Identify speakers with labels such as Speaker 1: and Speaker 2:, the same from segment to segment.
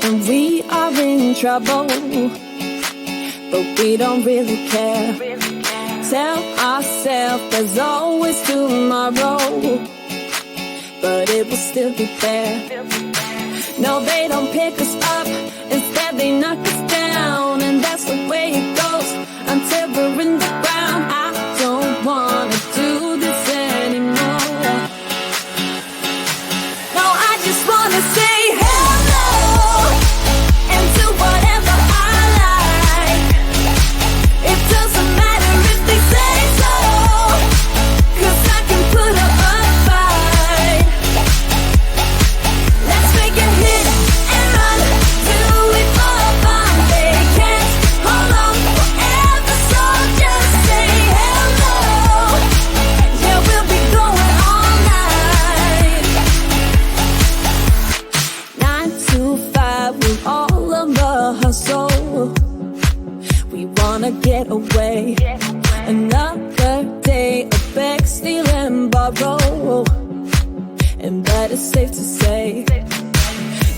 Speaker 1: and we are in trouble, but we don't really care. Tell ourselves there's always tomorrow, but it will still be there. No, they don't pick us up, instead they knock us down, and that's the way it goes until we're in the ground. I don't wanna do this anymore. No, I just wanna say hello and do whatever I like. It doesn't matter if they say so, 'cause I can put up a fight. Let's make a hit and run, do it for fun. They can't hold on forever, so just say hello. Yeah, we'll be going all night. 9 to 5, we're all on the hustle. We wanna get away. Another day of beg, steal and borrow, and that is safe to say.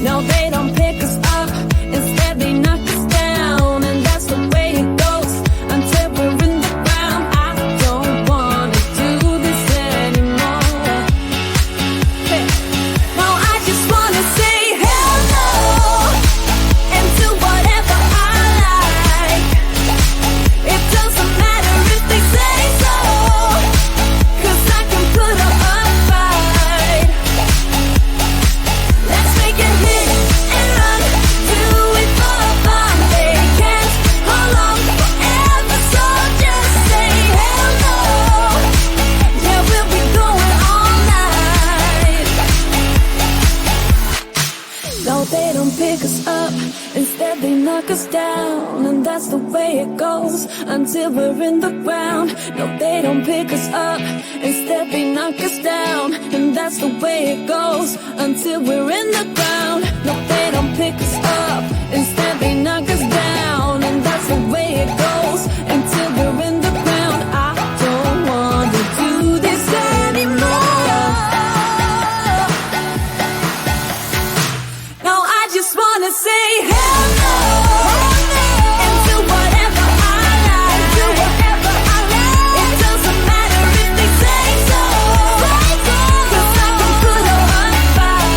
Speaker 1: No, they don't pick us up, instead they knock us down, and that's the way it goes until we're in the ground. I don't wanna do this anymore. Hey. No, I just wanna say hello and do whatever I like. It doesn't matter if they say so, 'cause I can put up a fight. Let's make a hit and run, do it for fun. They can't hold on forever, so just say hello. Yeah, we'll be going all night. No, they don't pick us up, instead they knock us down, and that's the way it goes until we're in the ground. No, they don't pick us up, instead they knock us down, and that's the way it goes until we're in the ground. No, they don't pick us up, instead they knock us down, and that's the way it goes until we're in the ground. I don't want to do this anymore. No, I just wanna say hello and do whatever I like. Do whatever I like. It doesn't matter if they say so, 'cause I can put up a fight.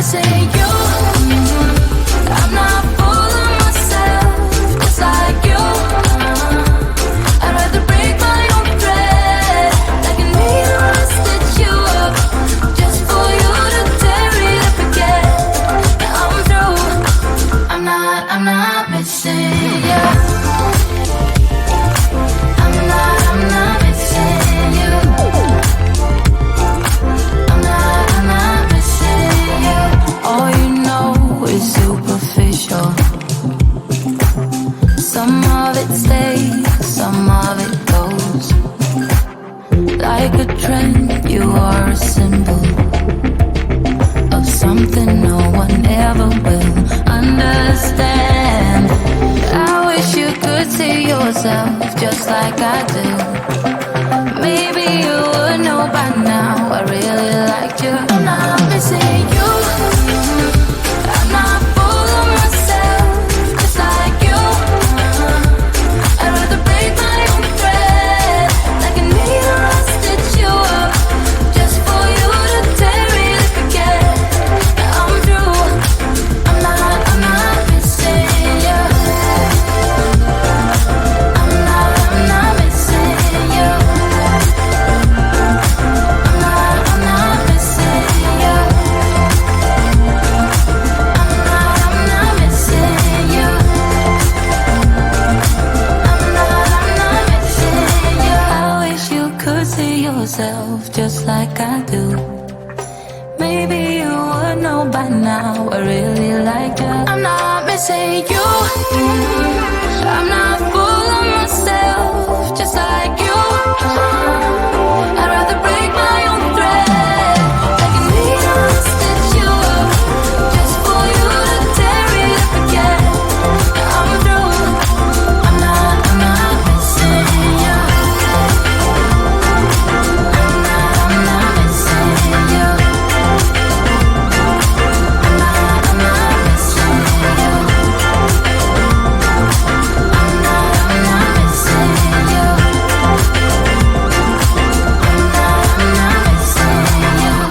Speaker 1: missing you. I'm not full of myself, just like you. I'd rather break my own thread, like a needle and stitch you up, just for you to tear it up again. Yeah, I'm through. I'm not missing you. I'm not missing you. I'm not missing you. All you know is superficial. Some of it stays, some of it goes. Like a trend, you are a symbol of something no one ever will understand. I wish you could see yourself just like I do. Maybe you would know by now I really liked you. I'm not missing you. I'm not full of myself, just like you. I'd rather break my own thread, like a needle and stitch you up, just for you to tear it up again. Yeah, I'm through. I'm not missing you. I'm not missing you. I'm not missing you. I'm not missing you. I'm not missing you. I wish you could see yourself just like I do. Maybe you would know by now I really liked you. I'm not missing you. I'm not full of myself, just like you. I'd rather break my own thread, like a needle and stitch you up, just for you to tear it up again. Yeah, I'm through. I'm not missing you. I'm not missing you. I'm not missing you. I'm not missing you. I'm not missing you.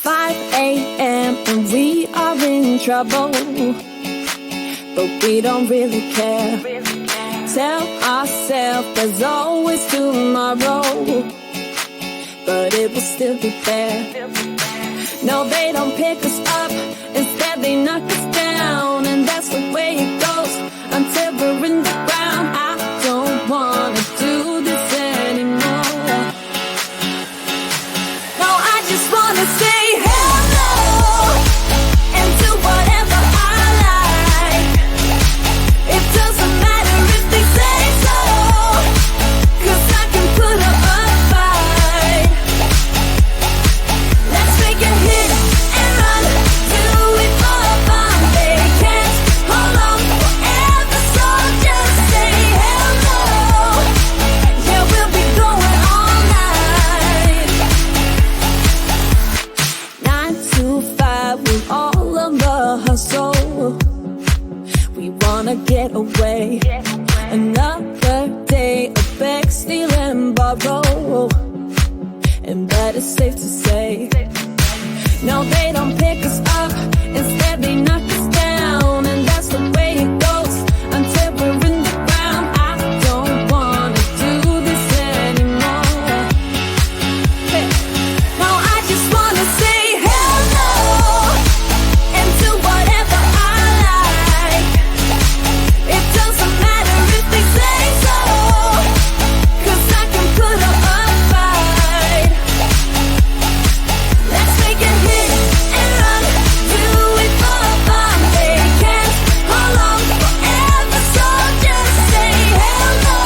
Speaker 1: 5 a.m. and we are in trouble, but we don't really care. Tell ourselves there's always tomorrow, but it will still be there. No, they don't pick us up, instead they knock us down, and that's the way it goes until we're in the ground. I don't wanna do this anymore. No, I just wanna say hello and do whatever I like. It doesn't matter if they say so, 'cause I can put up a fight. Let's make a hit and run, do it for fun. They can't hold on forever, so just say hello. Yeah, we'll be going all night. 9 to 5 with all of the hustle. We wanna get away. Another day of beg, steal and borrow, and that is safe to say. No, they don't pick us up, instead they knock us down, and that's the way it goes until we're in the ground. I don't wanna do this anymore. Hey. No, I just wanna say hello and do whatever I like. It doesn't matter if they say so, 'cause I can put up a fight. Let's make a hit and run, do it for fun. They can't hold on forever, so just say hello.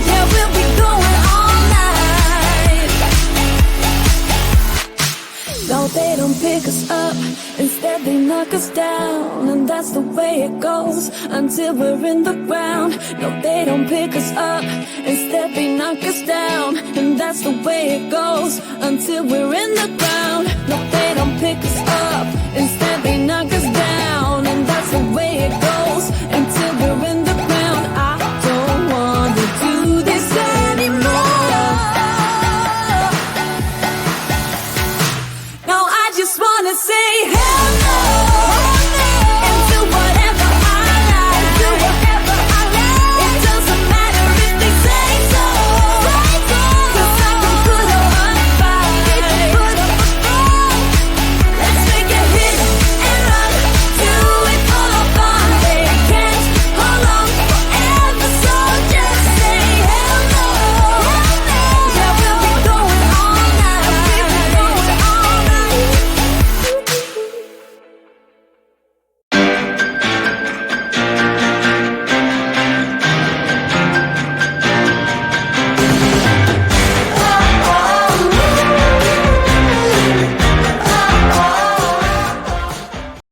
Speaker 1: Yeah, we'll be going all night. No, they don't pick us up, instead they knock us down, and that's the way it goes until we're in the ground. No, they don't pick us up, instead they knock us down, and that's the way it goes until we're in the ground. No, they don't pick us